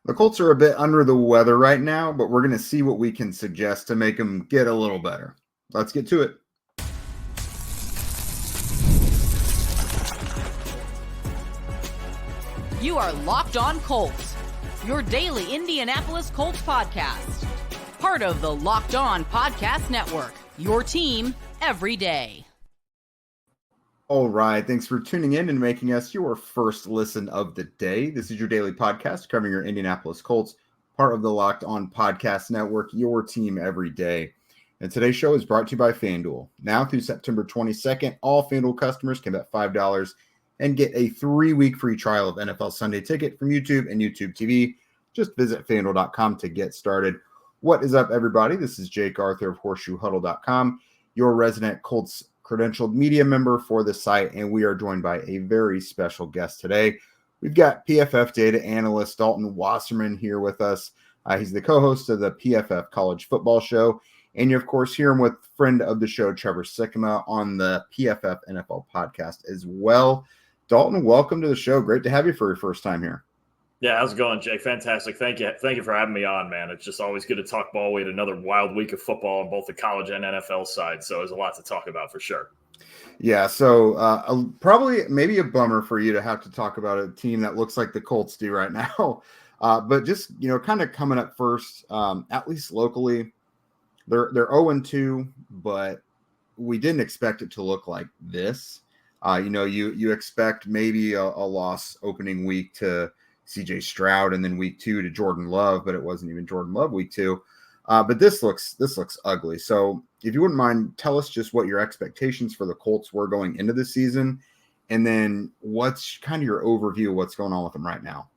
The Colts are a bit under the weather right now, but we're going to see what we can suggest to make them get a little better. Let's get to it. You are Locked On Colts, your daily Indianapolis Colts podcast. Part of the Locked On Podcast Network, your team every day. All right. Thanks for tuning in and making us your first listen of the day. This is your daily podcast covering your Indianapolis Colts, part of the Locked On Podcast Network, your team every day. And today's show is brought to you by FanDuel. Now through September 22nd, all FanDuel customers can bet $5 and get a 3-week free trial of NFL Sunday Ticket from YouTube and YouTube TV. Just visit FanDuel.com to get started. What is up, everybody? This is Jake Arthur of HorseshoeHuddle.com, your resident Colts credentialed media member for the site, and we are joined by a very special guest today. We've got PFF data analyst Dalton Wasserman here with us. He's the co-host of the PFF College Football Show, and you, of course, hear him with friend of the show, Trevor Sikkema, on the PFF NFL podcast as well. Dalton, welcome to the show. Great to have you for your first time here. Yeah, how's it going, Jake? Fantastic. Thank you. Thank you for having me on, man. It's just always good to talk ball. We had another wild week of football on both the college and NFL side, so there's a lot to talk about for sure. Yeah, so probably maybe a bummer for you to have to talk about a team that looks like the Colts do right now. But just, kind of coming up first, at least locally, they're 0-2, but we didn't expect it to look like this. You expect maybe a loss opening week to CJ Stroud and then week 2 to Jordan Love, but it wasn't even Jordan Love week 2. But this looks ugly. So if you wouldn't mind, tell us just what your expectations for the Colts were going into the season, and then what's kind of your overview of what's going on with them right now.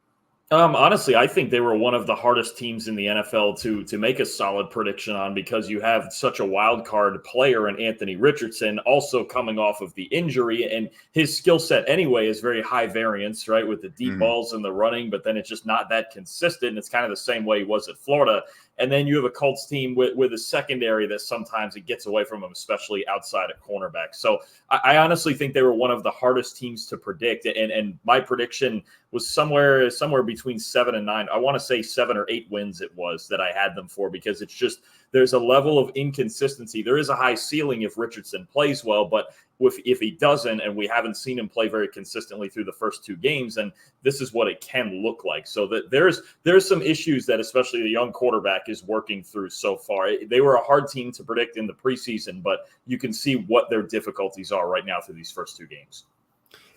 Honestly, I think they were one of the hardest teams in the NFL to make a solid prediction on, because you have such a wild card player in Anthony Richardson, also coming off of the injury, and his skill set anyway is very high variance, right, with the deep balls and the running, but then it's just not that consistent. And it's kind of the same way he was at Florida. And then you have a Colts team with a secondary that sometimes it gets away from them, especially outside of cornerback. So I honestly think they were one of the hardest teams to predict. And my prediction was somewhere between 7 and 9. I want to say 7 or 8 wins it was that I had them for, because it's just there's a level of inconsistency. There is a high ceiling if Richardson plays well, but if he doesn't, and we haven't seen him play very consistently through the first 2 games, then this is what it can look like. So that there's some issues that especially the young quarterback is working through so far. They were a hard team to predict in the preseason, but you can see what their difficulties are right now through these first 2 games.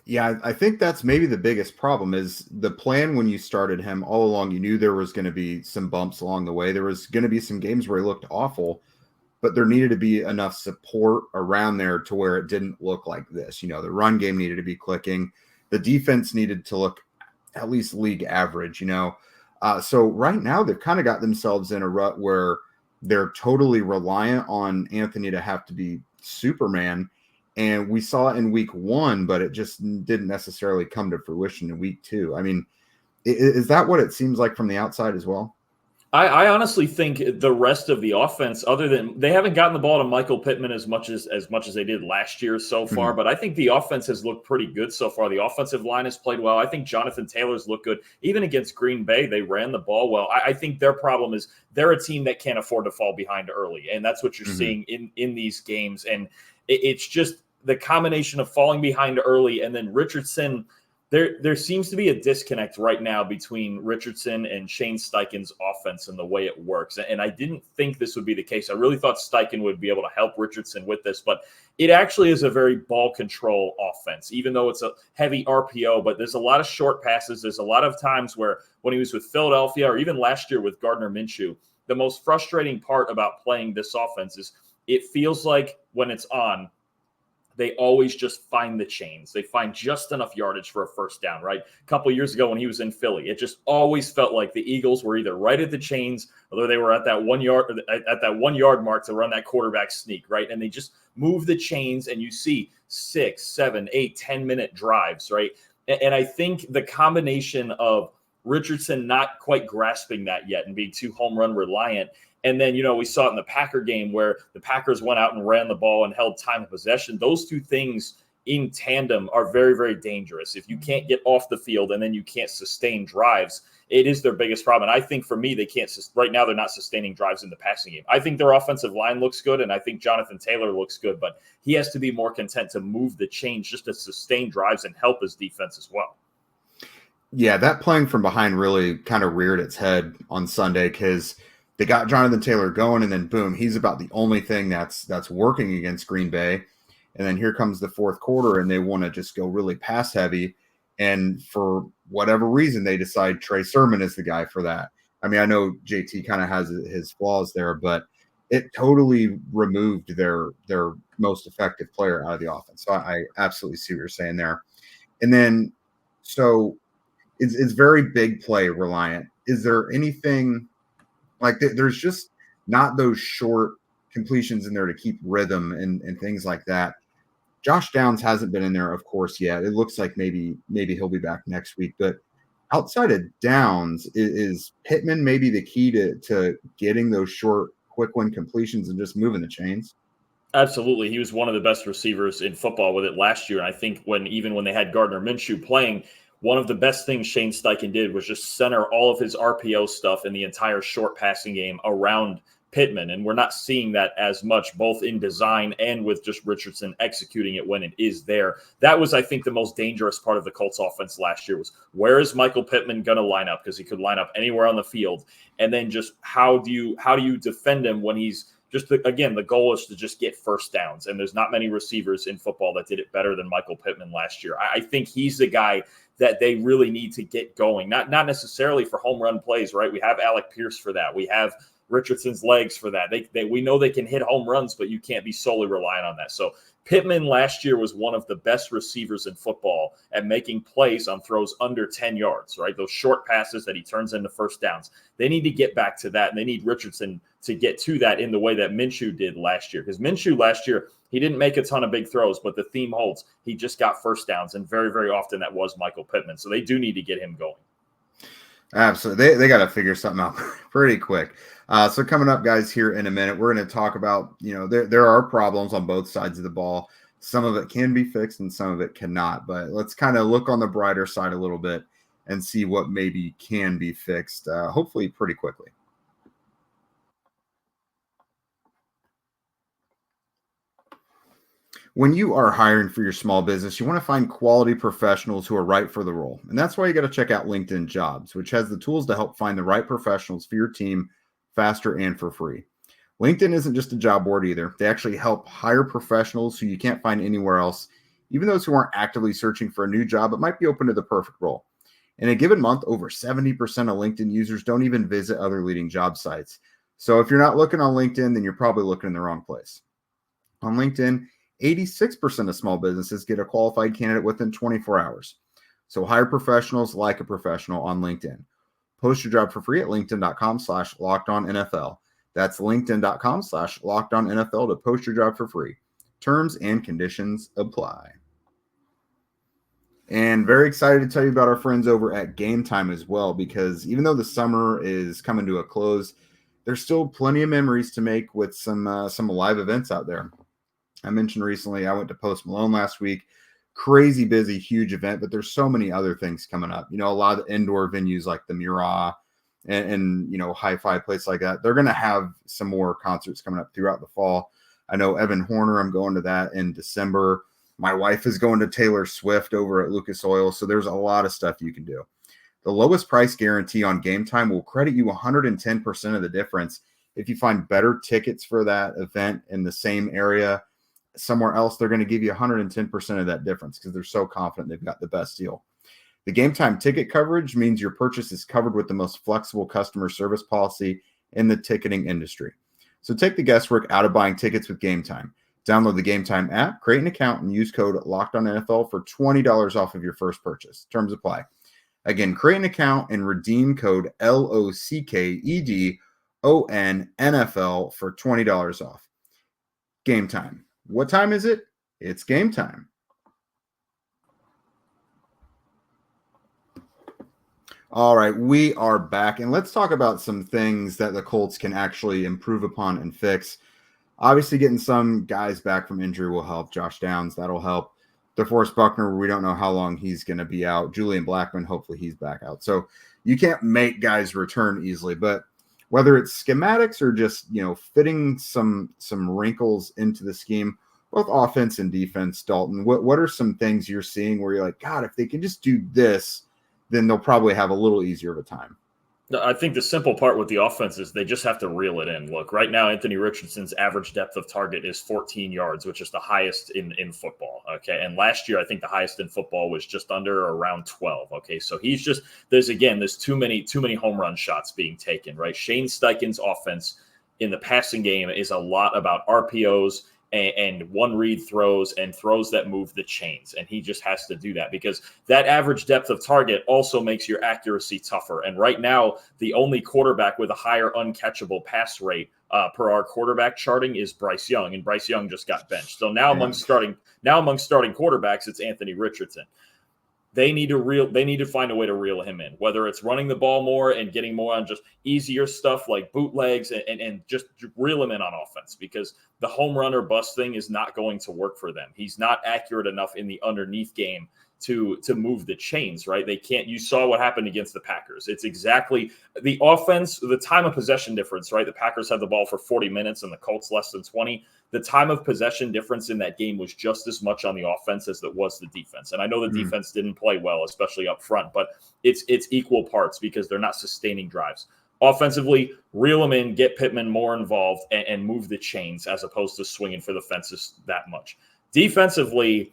Yeah, I think that's maybe the biggest problem is the plan when you started him all along. You knew there was going to be some bumps along the way. There was going to be some games where he looked awful, but there needed to be enough support around there to where it didn't look like this. The run game needed to be clicking. The defense needed to look at least league average, So right now they've kind of got themselves in a rut where they're totally reliant on Anthony to have to be Superman. And we saw it in week 1, but it just didn't necessarily come to fruition in week 2. I mean, is that what it seems like from the outside as well? I honestly think the rest of the offense, other than they haven't gotten the ball to Michael Pittman as much as they did last year so far, but I think the offense has looked pretty good so far. The offensive line has played well. I think Jonathan Taylor's looked good. Even against Green Bay, they ran the ball well. I think their problem is they're a team that can't afford to fall behind early, and that's what you're seeing in these games. And it's just the combination of falling behind early and then Richardson. There seems to be a disconnect right now between Richardson and Shane Steichen's offense and the way it works. And I didn't think this would be the case. I really thought Steichen would be able to help Richardson with this, but it actually is a very ball control offense, even though it's a heavy RPO, but there's a lot of short passes. There's a lot of times where when he was with Philadelphia or even last year with Gardner Minshew, the most frustrating part about playing this offense is it feels like when it's on, they always just find the chains. They find just enough yardage for a first down, right? A couple of years ago when he was in Philly, it just always felt like the Eagles were either right at the chains, or they were at that 1 yard mark to run that quarterback sneak, right? And they just move the chains, and you see 6, 7, 8, 10-minute drives, right? And I think the combination of Richardson not quite grasping that yet and being too home run reliant. And then, we saw it in the Packer game where the Packers went out and ran the ball and held time of possession. Those 2 things in tandem are very, very dangerous. If you can't get off the field and then you can't sustain drives, it is their biggest problem. And I think for me, they can't right now. They're not sustaining drives in the passing game. I think their offensive line looks good, and I think Jonathan Taylor looks good, but he has to be more content to move the chains just to sustain drives and help his defense as well. Yeah, that playing from behind really kind of reared its head on Sunday because they got Jonathan Taylor going, and then boom, he's about the only thing that's working against Green Bay. And then here comes the fourth quarter, and they want to just go really pass heavy. And for whatever reason, they decide Trey Sermon is the guy for that. I mean, I know JT kind of has his flaws there, but it totally removed their most effective player out of the offense. So I absolutely see what you're saying there. And then, so it's very big play reliant. Is there anything like there's just not those short completions in there to keep rhythm and things like that? Josh Downs hasn't been in there, of course, yet. It looks like maybe he'll be back next week. But outside of Downs, is Pittman maybe the key to getting those short, quick win completions and just moving the chains? Absolutely. He was one of the best receivers in football with it last year. And I think when they had Gardner Minshew playing, one of the best things Shane Steichen did was just center all of his RPO stuff in the entire short passing game around Pittman. And we're not seeing that as much, both in design and with just Richardson executing it when it is there. That was, I think, the most dangerous part of the Colts offense last year was where is Michael Pittman going to line up? Because he could line up anywhere on the field. And then just how do you defend him when he's just, again, the goal is to just get first downs. And there's not many receivers in football that did it better than Michael Pittman last year. I think he's the guy that they really need to get going. Not necessarily for home run plays, right? We have Alec Pierce for that. We have Richardson's legs for that. We know they can hit home runs, but you can't be solely reliant on that. So Pittman last year was one of the best receivers in football at making plays on throws under 10 yards, right? Those short passes that he turns into first downs. They need to get back to that, and they need Richardson to get to that in the way that Minshew did last year. Because Minshew last year, he didn't make a ton of big throws, but the theme holds. He just got first downs, and very, very often that was Michael Pittman. So they do need to get him going. Absolutely. They got to figure something out pretty quick. So coming up, guys, here in a minute, we're going to talk about, there are problems on both sides of the ball. Some of it can be fixed and some of it cannot. But let's kind of look on the brighter side a little bit and see what maybe can be fixed, hopefully pretty quickly. When you are hiring for your small business, you want to find quality professionals who are right for the role. And that's why you got to check out LinkedIn Jobs, which has the tools to help find the right professionals for your team faster and for free. LinkedIn isn't just a job board either. They actually help hire professionals who you can't find anywhere else, even those who aren't actively searching for a new job but might be open to the perfect role. In a given month, over 70% of LinkedIn users don't even visit other leading job sites. So if you're not looking on LinkedIn, then you're probably looking in the wrong place. On LinkedIn, 86% of small businesses get a qualified candidate within 24 hours. So hire professionals like a professional on LinkedIn. Post your job for free at linkedin.com/lockedonnfl. That's linkedin.com/lockedonnfl to post your job for free. Terms and conditions apply. And very excited to tell you about our friends over at Game Time as well, because even though the summer is coming to a close, there's still plenty of memories to make with some live events out there. I mentioned recently I went to Post Malone last week. Crazy busy, huge event, but there's so many other things coming up. A lot of the indoor venues like the Mura and Hi-Fi places like that. They're going to have some more concerts coming up throughout the fall. I know Evan Horner, I'm going to that in December. My wife is going to Taylor Swift over at Lucas Oil. So there's a lot of stuff you can do. The lowest price guarantee on Game Time will credit you 110% of the difference if you find better tickets for that event in the same area. Somewhere else, they're going to give you 110% of that difference because they're so confident they've got the best deal. The Game Time ticket coverage means your purchase is covered with the most flexible customer service policy in the ticketing industry. So take the guesswork out of buying tickets with Game Time. Download the Game Time app, create an account, and use code LOCKEDONNFL for $20 off of your first purchase. Terms apply. Again, create an account and redeem code LOCKEDONNFL for $20 off. Game Time. What time is it? It's game time. All right, we are back, and let's talk about some things that the Colts can actually improve upon and fix. Obviously, getting some guys back from injury will help. Josh Downs, that'll help. DeForest Buckner, we don't know how long he's going to be out. Julian Blackmon, hopefully he's back out. So you can't make guys return easily, but whether it's schematics or just, fitting some wrinkles into the scheme, both offense and defense, Dalton, what are some things you're seeing where you're like, God, if they can just do this, then they'll probably have a little easier of a time? I think the simple part with the offense is they just have to reel it in. Look, right now, Anthony Richardson's average depth of target is 14 yards, which is the highest in football. Okay. And last year, I think the highest in football was just under or around 12. Okay. So there's too many home run shots being taken, right? Shane Steichen's offense in the passing game is a lot about RPOs and one read throws and throws that move the chains. And he just has to do that because that average depth of target also makes your accuracy tougher. And right now, the only quarterback with a higher uncatchable pass rate per our quarterback charting is Bryce Young. And Bryce Young just got benched. So now among starting quarterbacks, it's Anthony Richardson. They need to find a way to reel him in, whether it's running the ball more and getting more on just easier stuff like bootlegs and just reel him in on offense, because the home run or bust thing is not going to work for them. He's not accurate enough in the underneath game to move the chains, right? They can't. You saw what happened against the Packers. It's exactly the offense, the time of possession difference, right? The Packers had the ball for 40 minutes and the Colts less than 20. The time of possession difference in that game was just as much on the offense as it was the defense. And I know the defense didn't play well, especially up front, but it's equal parts because they're not sustaining drives. Offensively, reel them in, get Pittman more involved, and move the chains as opposed to swinging for the fences that much. Defensively,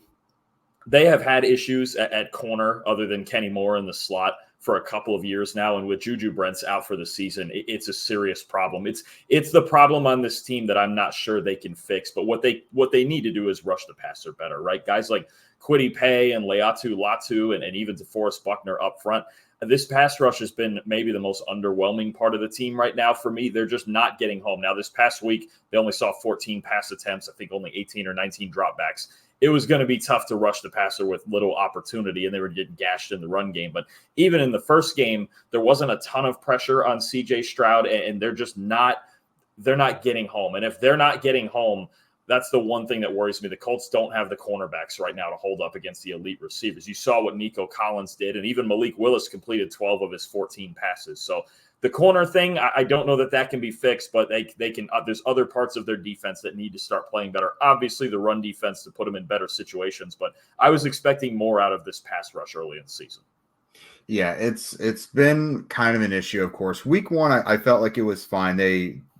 they have had issues at corner other than Kenny Moore in the slot for a couple of years now. And with Juju Brents out for the season, it's a serious problem. It's the problem on this team that I'm not sure they can fix. But what they need to do is rush the passer better, right? Guys like Kwity Paye and Leatu Latu and even DeForest Buckner up front. This pass rush has been maybe the most underwhelming part of the team right now for me. They're just not getting home. Now, this past week, they only saw 14 pass attempts. I think only 18 or 19 dropbacks. It was going to be tough to rush the passer with little opportunity, and they were getting gashed in the run game. But even in the first game, there wasn't a ton of pressure on C.J. Stroud, and they're not getting home. And if they're not getting home, that's the one thing that worries me. The Colts don't have the cornerbacks right now to hold up against the elite receivers. You saw what Nico Collins did, and even Malik Willis completed 12 of his 14 passes. So the corner thing, I don't know that can be fixed, but they can. There's other parts of their defense that need to start playing better. Obviously, the run defense to put them in better situations, but I was expecting more out of this pass rush early in the season. Yeah, it's been kind of an issue, of course. Week one, I felt like it was fine.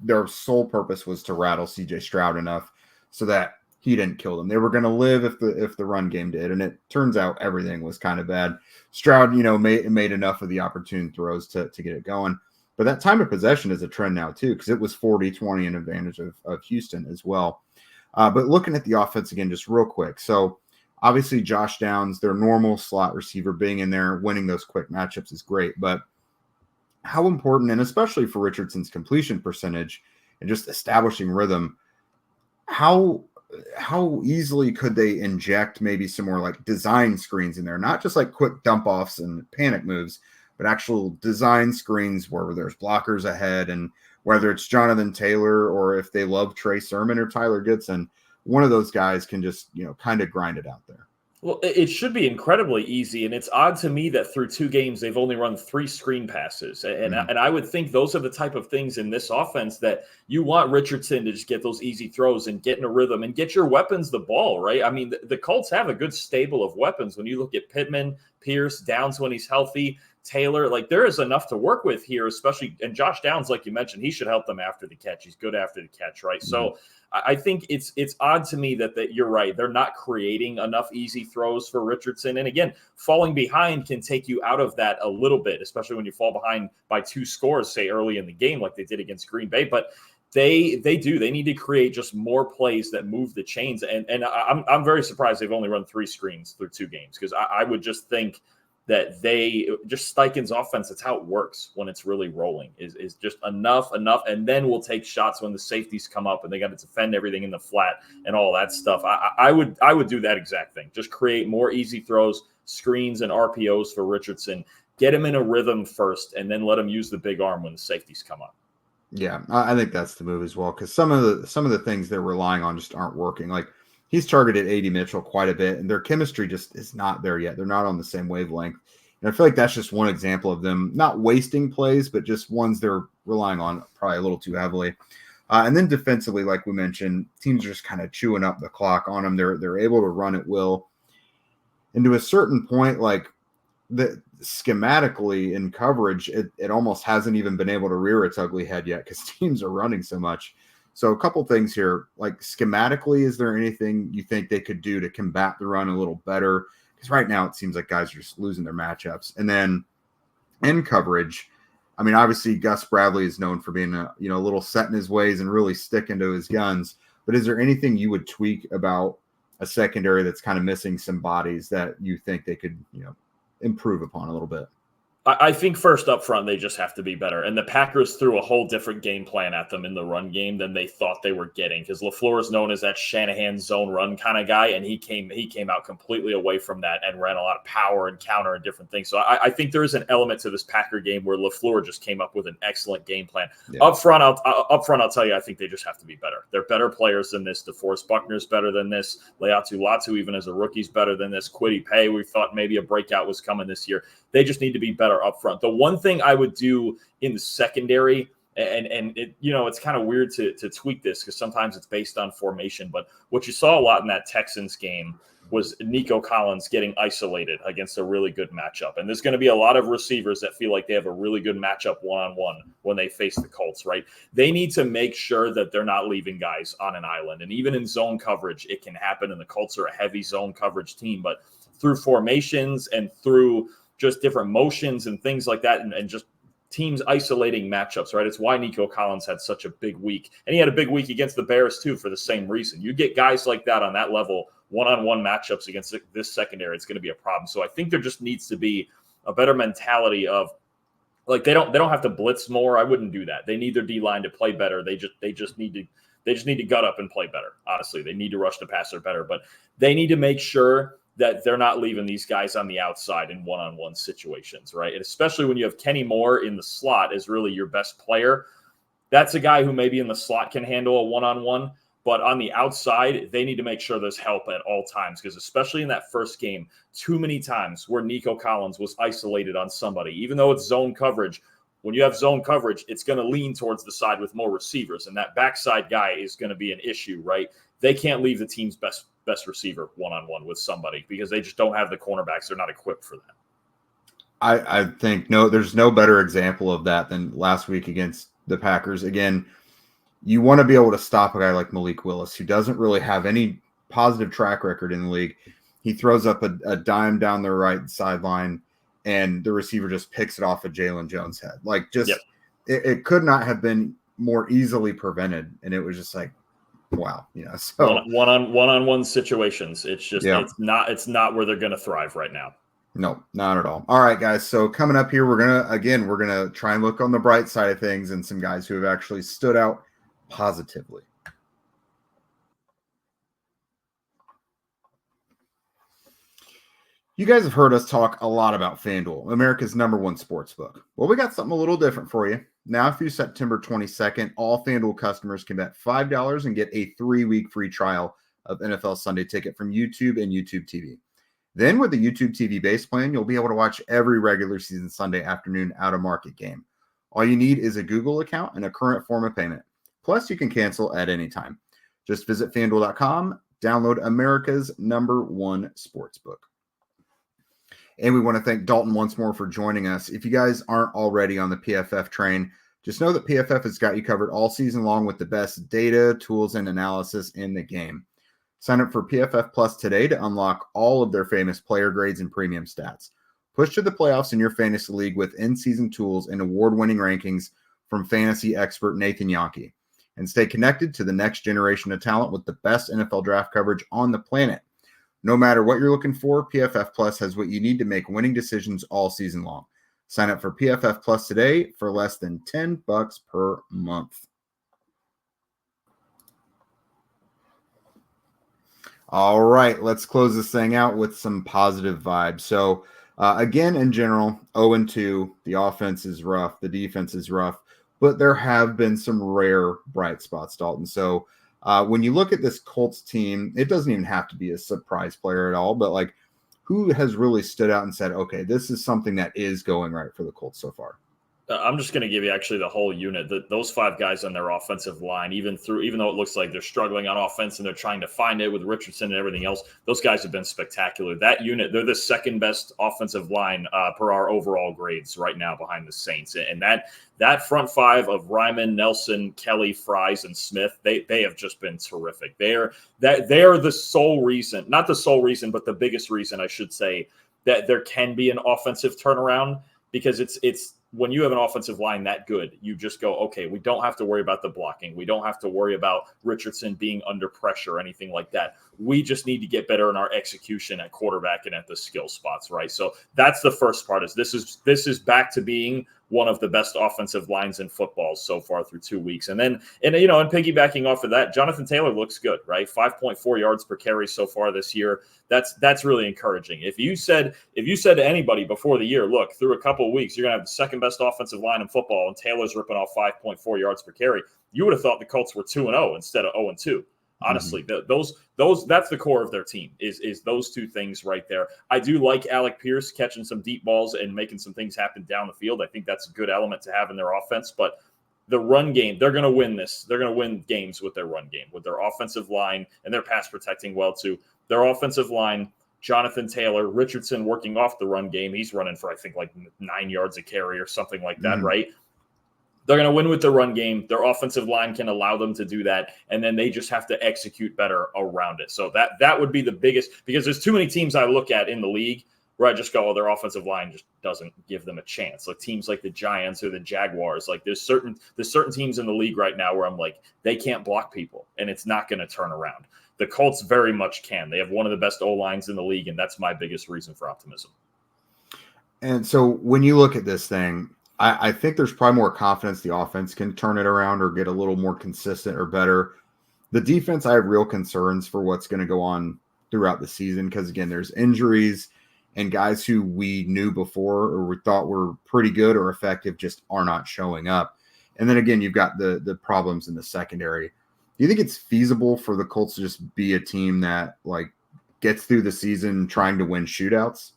Their sole purpose was to rattle C.J. Stroud enough so that he didn't kill them. They were going to live if the run game did, and it turns out everything was kind of bad. Stroud, made enough of the opportune throws to get it going. But that time of possession is a trend now, too, because it was 40-20 in advantage of Houston as well. But looking at the offense again, just real quick. So obviously Josh Downs, their normal slot receiver, being in there, winning those quick matchups is great. But how important, and especially for Richardson's completion percentage and just establishing rhythm, how easily could they inject maybe some more like design screens in there? Not just like quick dump offs and panic moves, but actual design screens where there's blockers ahead, and whether it's Jonathan Taylor or if they love Trey Sermon or Tyler Goodson, one of those guys can just, kind of grind it out there. Well, it should be incredibly easy, and it's odd to me that through 2 games they've only run 3 screen passes, and I would think those are the type of things in this offense that you want Richardson to just get those easy throws and get in a rhythm and get your weapons the ball, right? I mean, the Colts have a good stable of weapons. When you look at Pittman, Pierce, Downs when he's healthy, Taylor, like there is enough to work with here, especially, and Josh Downs, like you mentioned, he should help them after the catch. He's good after the catch, right? Mm-hmm. So I think it's odd to me that you're right. They're not creating enough easy throws for Richardson. And again, falling behind can take you out of that a little bit, especially when you fall behind by 2 scores, say early in the game, like they did against Green Bay. But they need to create just more plays that move the chains. And I'm very surprised they've only run 3 screens through 2 games, because I would just think that Steichen's offense, that's how it works when it's really rolling, is just enough, and then we'll take shots when the safeties come up and they got to defend everything in the flat and all that stuff. I would do that exact thing. Just create more easy throws, screens, and RPOs for Richardson. Get him in a rhythm first, and then let him use the big arm when the safeties come up. Yeah, I think that's the move as well, because some of the things they're relying on just aren't working. Like he's targeted A.D. Mitchell quite a bit, and their chemistry just is not there yet. They're not on the same wavelength. And I feel like that's just one example of them not wasting plays, but just ones they're relying on probably a little too heavily. And then defensively, like we mentioned, teams are just kind of chewing up the clock on them. They're able to run at will. And to a certain point, like schematically in coverage, it almost hasn't even been able to rear its ugly head yet because teams are running so much. So a couple things here, like schematically, is there anything you think they could do to combat the run a little better? Because right now it seems like guys are just losing their matchups. And then in coverage, I mean, obviously Gus Bradley is known for being a little set in his ways and really sticking to his guns. But is there anything you would tweak about a secondary that's kind of missing some bodies that you think they could, improve upon a little bit? I think first up front, they just have to be better. And the Packers threw a whole different game plan at them in the run game than they thought they were getting, because LaFleur is known as that Shanahan zone run kind of guy, and he came out completely away from that and ran a lot of power and counter and different things. So I think there is an element to this Packer game where LaFleur just came up with an excellent game plan. Yeah. Up front, I'll tell you, I think they just have to be better. They're better players than this. DeForest Buckner's better than this. Leatu Latu, even as a rookie, is better than this. Kwity Paye, we thought maybe a breakout was coming this year. They just need to be better up front. The one thing I would do in the secondary, and it, it's kind of weird to tweak this because sometimes it's based on formation, but what you saw a lot in that Texans game was Nico Collins getting isolated against a really good matchup. And there's going to be a lot of receivers that feel like they have a really good matchup one-on-one when they face the Colts, right? They need to make sure that they're not leaving guys on an island. And even in zone coverage, it can happen, and the Colts are a heavy zone coverage team, but through formations and through just different motions and things like that, and just teams isolating matchups, right? It's why Nico Collins had such a big week. And he had a big week against the Bears, too, for the same reason. You get guys like that on that level, one-on-one matchups against this secondary, it's going to be a problem. So I think there just needs to be a better mentality of, like, they don't have to blitz more. I wouldn't do that. They need their D-line to play better. They just need to gut up and play better. Honestly, they need to rush the passer better, but they need to make sure that they're not leaving these guys on the outside in one-on-one situations, right? And especially when you have Kenny Moore in the slot as really your best player. That's a guy who maybe in the slot can handle a one-on-one, but on the outside, they need to make sure there's help at all times, because especially in that first game, too many times where Nico Collins was isolated on somebody, even though it's zone coverage. When you have zone coverage, it's going to lean towards the side with more receivers, and that backside guy is going to be an issue, right? They can't leave the team's best receiver one-on-one with somebody because they just don't have the cornerbacks. They're not equipped for that. I think there's no better example of that than last week against the Packers. Again, you want to be able to stop a guy like Malik Willis, who doesn't really have any positive track record in the league. He throws up a dime down the right sideline, and the receiver just picks it off of Jalen Jones' head. Like, just it could not have been more easily prevented, and it was just like, wow, so one-on-one situations, it's just it's not where they're going to thrive right now. No, not at all. All right, guys, so coming up here, we're gonna try and look on the bright side of things and some guys who have actually stood out positively. You guys have heard us talk a lot about FanDuel, America's #1 sportsbook. Well, we got something a little different for you. Now through September 22nd, all FanDuel customers can bet $5 and get a 3-week free trial of NFL Sunday Ticket from YouTube and YouTube TV. Then with the YouTube TV base plan, you'll be able to watch every regular season Sunday afternoon out-of-market game. All you need is a Google account and a current form of payment. Plus, you can cancel at any time. Just visit FanDuel.com, download America's #1 sportsbook. And we want to thank Dalton once more for joining us. If you guys aren't already on the PFF train, just know that PFF has got you covered all season long with the best data, tools, and analysis in the game. Sign up for PFF Plus today to unlock all of their famous player grades and premium stats. Push to the playoffs in your fantasy league with in-season tools and award-winning rankings from fantasy expert Nathan Yonke. And stay connected to the next generation of talent with the best NFL draft coverage on the planet. No matter what you're looking for, PFF Plus has what you need to make winning decisions all season long. Sign up for PFF Plus today for less than $10 per month. All right, let's close this thing out with some positive vibes. So, again, in general, 0-2, the offense is rough, the defense is rough, but there have been some rare bright spots, Dalton. So, When you look at this Colts team, it doesn't even have to be a surprise player at all, but like who has really stood out and said, okay, this is something that is going right for the Colts so far? I'm just going to give you actually the whole unit. Those 5 guys on their offensive line, even though it looks like they're struggling on offense and they're trying to find it with Richardson and everything else, those guys have been spectacular. That unit, they're the second best offensive line per our overall grades right now behind the Saints. And that front 5 of Ryman, Nelson, Kelly, Fries, and Smith, they have just been terrific. They're the sole reason, not the sole reason, but the biggest reason, I should say, that there can be an offensive turnaround, because it's when you have an offensive line that good, you just go, okay, we don't have to worry about the blocking. We don't have to worry about Richardson being under pressure or anything like that. We just need to get better in our execution at quarterback and at the skill spots, right? So that's the first part. Is this is back to being one of the best offensive lines in football so far through 2 weeks. And piggybacking off of that, Jonathan Taylor looks good, right? 5.4 yards per carry so far this year. That's really encouraging. If you said to anybody before the year, look, through a couple of weeks, you're going to have the second best offensive line in football and Taylor's ripping off 5.4 yards per carry, you would have thought the Colts were 2-0 instead of 0-2. Honestly, those that's the core of their team is those two things right there. I do like Alec Pierce catching some deep balls and making some things happen down the field. I think that's a good element to have in their offense. But the run game, they're going to win this. They're going to win games with their run game, with their offensive line, and they're pass protecting well too. Their offensive line, Jonathan Taylor, Richardson working off the run game. He's running for, I think, like 9 yards a carry or something like that, right? They're going to win with the run game. Their offensive line can allow them to do that, and then they just have to execute better around it. So that would be the biggest, because there's too many teams I look at in the league where I just go, their offensive line just doesn't give them a chance. Like teams like the Giants or the Jaguars, like there's certain teams in the league right now where I'm like, they can't block people, and it's not going to turn around. The Colts very much can. They have one of the best O-lines in the league, and that's my biggest reason for optimism. And so when you look at this thing, I think there's probably more confidence the offense can turn it around or get a little more consistent or better. The defense, I have real concerns for what's going to go on throughout the season because, again, there's injuries and guys who we knew before or we thought were pretty good or effective just are not showing up. And then, again, you've got the problems in the secondary. Do you think it's feasible for the Colts to just be a team that, like, gets through the season trying to win shootouts?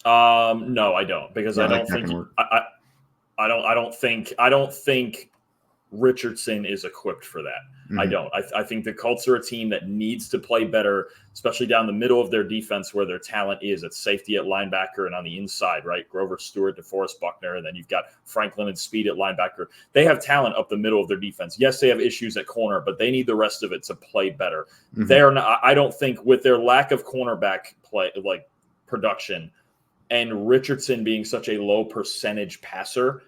No, I don't, because I don't think Richardson is equipped for that. I don't. I think the Colts are a team that needs to play better, especially down the middle of their defense where their talent is at safety, at linebacker, and on the inside, right? Grover Stewart, DeForest Buckner, and then you've got Franklin and Speed at linebacker. They have talent up the middle of their defense. Yes, they have issues at corner, but they need the rest of it to play better. They're not, I don't think, with their lack of cornerback play, like production, and Richardson being such a low percentage passer,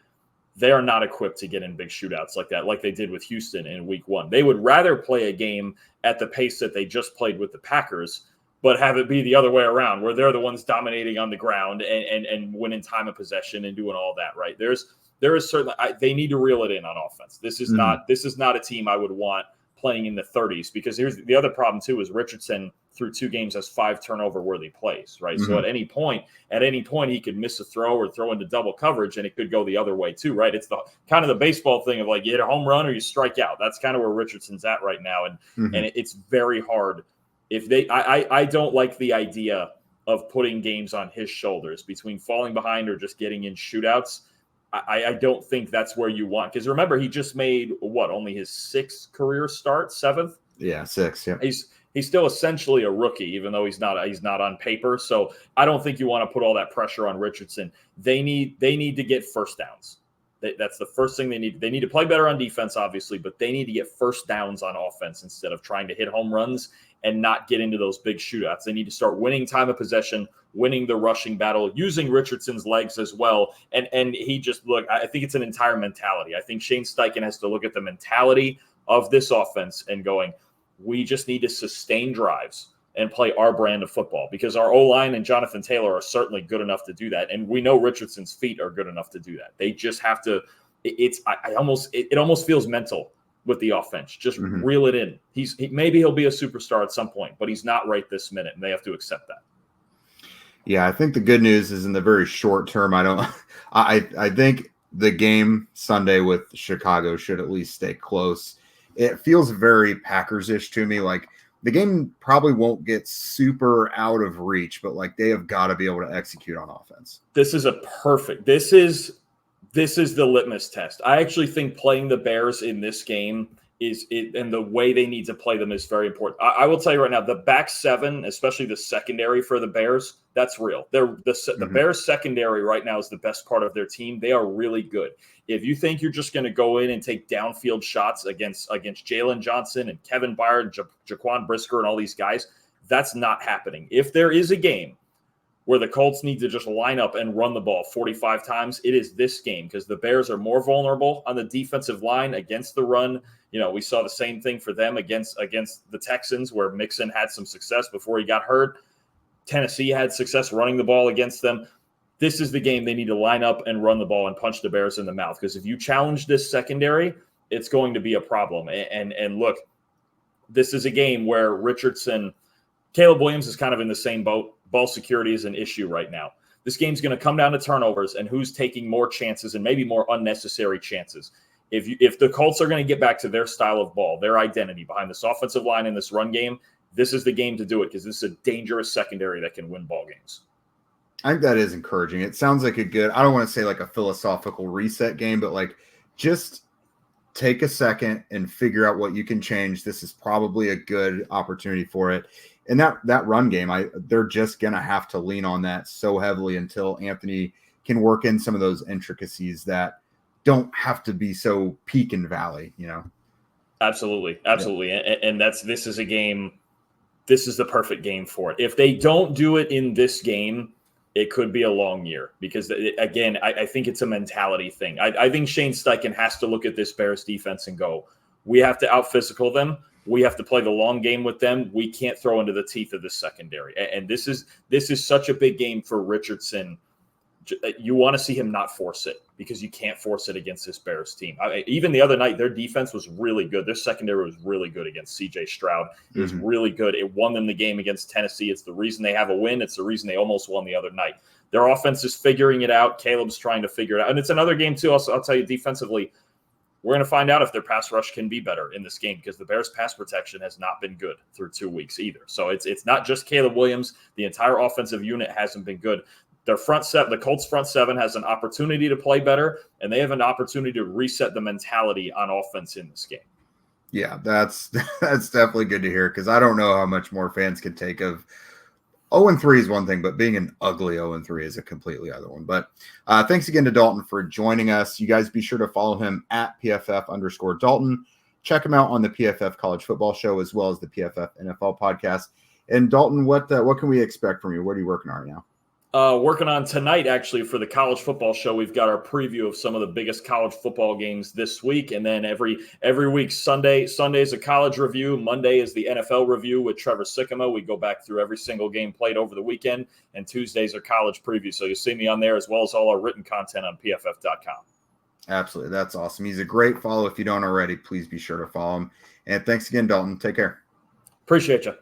they are not equipped to get in big shootouts like that, like they did with Houston in week 1. They would rather play a game at the pace that they just played with the Packers, but have it be the other way around, where they're the ones dominating on the ground and winning time of possession and doing all that, right? There is certainly, they need to reel it in on offense. This is not a team I would want playing in the 30s, because here's the other problem too, is Richardson through 2 games has 5 turnover-worthy plays, right? So at any point, he could miss a throw or throw into double coverage, and it could go the other way too, right? It's the kind of the baseball thing of like, you hit a home run or you strike out. That's kind of where Richardson's at right now, and it's very hard. I don't like the idea of putting games on his shoulders between falling behind or just getting in shootouts. I don't think that's where you want, because remember, he just made only his 6th career start, 7th? Yeah, 6. Yeah, he's still essentially a rookie, even though he's not on paper. So I don't think you want to put all that pressure on Richardson. They need to get first downs. That's the first thing they need. They need to play better on defense, obviously, but they need to get first downs on offense instead of trying to hit home runs and not get into those big shootouts. They need to start winning time of possession, winning the rushing battle, using Richardson's legs as well. And he just, look, I think it's an entire mentality. I think Shane Steichen has to look at the mentality of this offense and going, we just need to sustain drives and play our brand of football, because our O-line and Jonathan Taylor are certainly good enough to do that. And we know Richardson's feet are good enough to do that. They just have to, it almost feels mental with the offense. Just reel it in. Maybe he'll be a superstar at some point, but he's not right this minute, and they have to accept that. Yeah, I think the good news is in the very short term, I think the game Sunday with Chicago should at least stay close. it feels very Packers-ish to me. Like the game probably won't get super out of reach, but like they have got to be able to execute on offense. This is the litmus test. I actually think playing the Bears in this game and the way they need to play them is very important. I will tell you right now, the back seven, especially the secondary for the Bears, that's real. The Bears secondary right now is the best part of their team. They are really good. If you think you're just going to go in and take downfield shots against Jalen Johnson and Kevin Byard, Jaquan Brisker, and all these guys, that's not happening. If there is a game where the Colts need to just line up and run the ball 45 times, it is this game because the Bears are more vulnerable on the defensive line against the run. You know, we saw the same thing for them against the Texans where Mixon had some success before he got hurt. Tennessee had success running the ball against them. This is the game they need to line up and run the ball and punch the Bears in the mouth because if you challenge this secondary, it's going to be a problem. And look, this is a game where Caleb Williams is kind of in the same boat. Ball security is an issue right now. This game's going to come down to turnovers and who's taking more chances and maybe more unnecessary chances. If the Colts are going to get back to their style of ball, their identity behind this offensive line in this run game, this is the game to do it because this is a dangerous secondary that can win ball games. I think that is encouraging. It sounds like I don't want to say like a philosophical reset game, but like just take a second and figure out what you can change. This is probably a good opportunity for it. And that run game, they're just going to have to lean on that so heavily until Anthony can work in some of those intricacies that don't have to be so peak and valley, you know? Absolutely. Yeah. And this is a game. This is the perfect game for it. If they don't do it in this game, it could be a long year because, again, I think it's a mentality thing. I think Shane Steichen has to look at this Bears defense and go, we have to out-physical them. We have to play the long game with them. We can't throw into the teeth of the secondary. And this is such a big game for Richardson. You want to see him not force it because you can't force it against this Bears team. Even the other night, their defense was really good. Their secondary was really good against C.J. Stroud. It was really good. It won them the game against Tennessee. It's the reason they have a win. It's the reason they almost won the other night. Their offense is figuring it out. Caleb's trying to figure it out. And it's another game, too. I'll tell you, defensively, we're going to find out if their pass rush can be better in this game because the Bears' pass protection has not been good through 2 weeks either. So it's not just Caleb Williams. The entire offensive unit hasn't been good. Their front seven, the Colts front seven, has an opportunity to play better, and they have an opportunity to reset the mentality on offense in this game. Yeah, that's definitely good to hear because I don't know how much more fans can take of 0-3 is one thing, but being an ugly 0-3 is a completely other one. But thanks again to Dalton for joining us. You guys be sure to follow him at PFF_Dalton. Check him out on the PFF College Football Show as well as the PFF NFL podcast. And Dalton, what can we expect from you? What are you working on right now? Working on tonight, actually, for the College Football Show. We've got our preview of some of the biggest college football games this week. And then every week, Sunday is a college review. Monday is the NFL review with Trevor Sycamore. We go back through every single game played over the weekend. And Tuesdays are college previews. So you'll see me on there as well as all our written content on PFF.com. Absolutely. That's awesome. He's a great follow. If you don't already, please be sure to follow him. And thanks again, Dalton. Take care. Appreciate you.